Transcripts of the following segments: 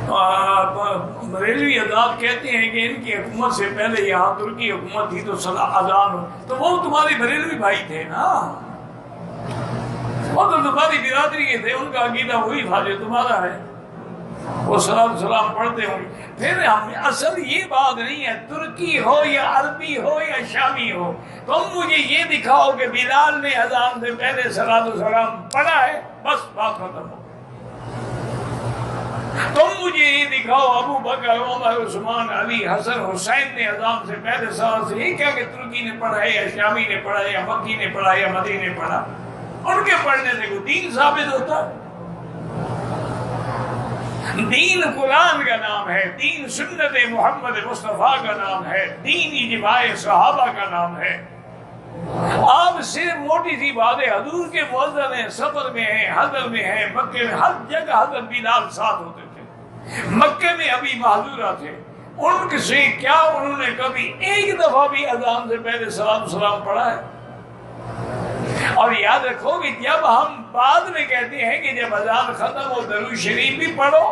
بریلوی حضرات کہتے ہیں کہ ان کی حکومت سے پہلے یہاں ترکی حکومت تھی تو اذان ہو، تو وہ تمہارے بریلوی بھائی تھے نا، وہ تو تمہاری برادری کے تھے، ان کا عقیدہ وہی تھا جو تمہارا ہے، وہ سلام سلام پڑھتے ہوں گے۔ پھر ہم اصل یہ بات نہیں ہے ترکی ہو یا عربی ہو یا شامی ہو، تم مجھے یہ دکھاؤ کہ بلال نے اذان سے پہلے صلاۃ و سلام پڑھا ہے، بس بات ختم ہو۔ تم مجھے یہ دکھاؤ ابو بکر عمر عثمان علی حسن حسین نے اذان سے پہلے صلاۃ سے، یہ کیا کہ ترکی نے پڑھا ہے یا شامی نے پڑھا ہے یا مکی نے پڑھا یا مدنی نے پڑھا، ان کے پڑھنے سے کوئی دین ثابت ہوتا ہے؟ دین قرآن کا نام ہے، دین سنت محمد مصطفیٰ کا نام ہے، دین اجماع صحابہ کا نام ہے۔ آپ صرف موٹی سی بات ہے، حضور کے مؤذن ہیں، سفر میں ہیں، حضر میں ہیں، مکے میں، ہر جگہ حضرت بلال ساتھ ہوتے تھے۔ مکے میں ابھی معذورہ تھے، ان سے کیا انہوں نے کبھی ایک دفعہ بھی اذان سے پہلے سلام سلام پڑھا ہے؟ اور یاد رکھو کہ جب ہم بعد میں کہتے ہیں کہ جب اذان ختم ہو درود شریف بھی پڑھو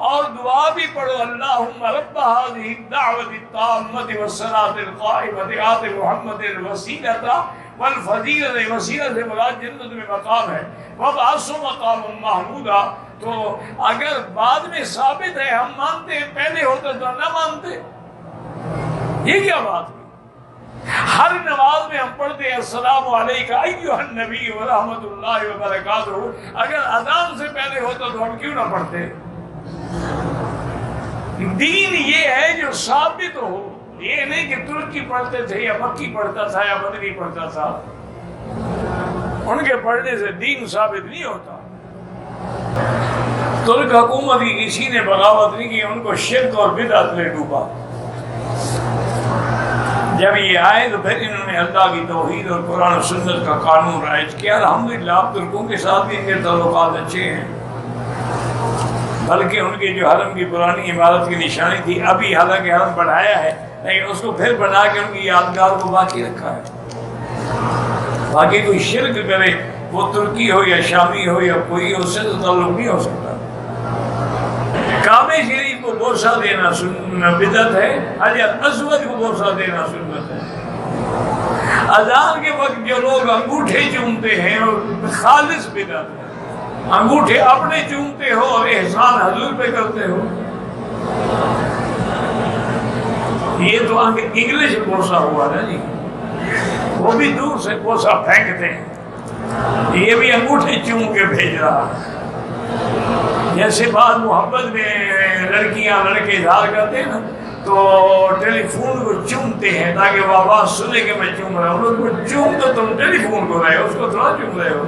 اور دعا بھی پڑھو، اللہم رب هذه الدعوة التامة والصلاة القائمة آت محمد الوسیلۃ والفضیلۃ، وسیلہ سے مراد جنت میں مقام ہے، وابعثہ مقاما محمودا۔ تو اگر بعد میں ثابت ہے ہم مانتے ہیں، پہلے ہوتا تو نہ مانتے، یہ کیا بات ہے؟ ہر نماز میں ہم پڑھتے ہیں السلام علیکہ ایھا النبی ورحمۃ اللہ وبرکاتہ، اگر اذان سے پہلے ہوتا تو ہم کیوں نہ پڑھتے؟ دین یہ ہے جو ثابت ہو، یہ نہیں کہ ترکی پڑھتے تھے یا مکی پڑھتا تھا یا مدنی پڑھتا تھا، ان کے پڑھنے سے دین ثابت نہیں ہوتا۔ ترک حکومت کی کسی نے بغاوت نہیں کی، ان کو شرک اور بدعت میں ڈوبا۔ جب یہ آئے تو پھر انہوں نے اللہ کی توحید اور قرآن و سنت کا قانون رائج کیا۔ الحمدللہ اب ترکوں کے ساتھ بھی ان کے تعلقات اچھے ہیں، بلکہ ان کے جو حرم کی پرانی عمارت کی نشانی تھی، ابھی حالانکہ حرم بڑھایا ہے لیکن اس کو پھر بنا کے ان کی یادگار کو باقی رکھا ہے۔ باقی کوئی شرک کرے، وہ ترکی ہو یا شامی ہو یا کوئی، اس سے تو تعلق نہیں ہو سکتا۔ کعبہ شریف کو بوسہ دینا بدعت ہے، حجر اسود کو بوسہ دینا سنت ہے۔ اذان کے وقت جو لوگ انگوٹھے چومتے ہیں اور خالص بدعت ہے، انگوٹھے اپنے چومتے ہو اور احسان حضور پہ کرتے ہو، یہ تو انگلش بوسہ ہوا نا جی، وہ بھی دور سے بوسہ پھینکتے ہیں، یہ بھی انگوٹھے چوم کے بھیج رہا ہے۔ جیسے بعض محبت میں لڑکیاں لڑکے اظہار کرتے ہیں نا تو ٹیلی فون کو چومتے ہیں تاکہ وہ آواز سنے کہ میں چوم رہا ہوں، چوم تو تم ٹیلی فون کو رہے ہو، اس کو تھوڑا چوم رہے ہو۔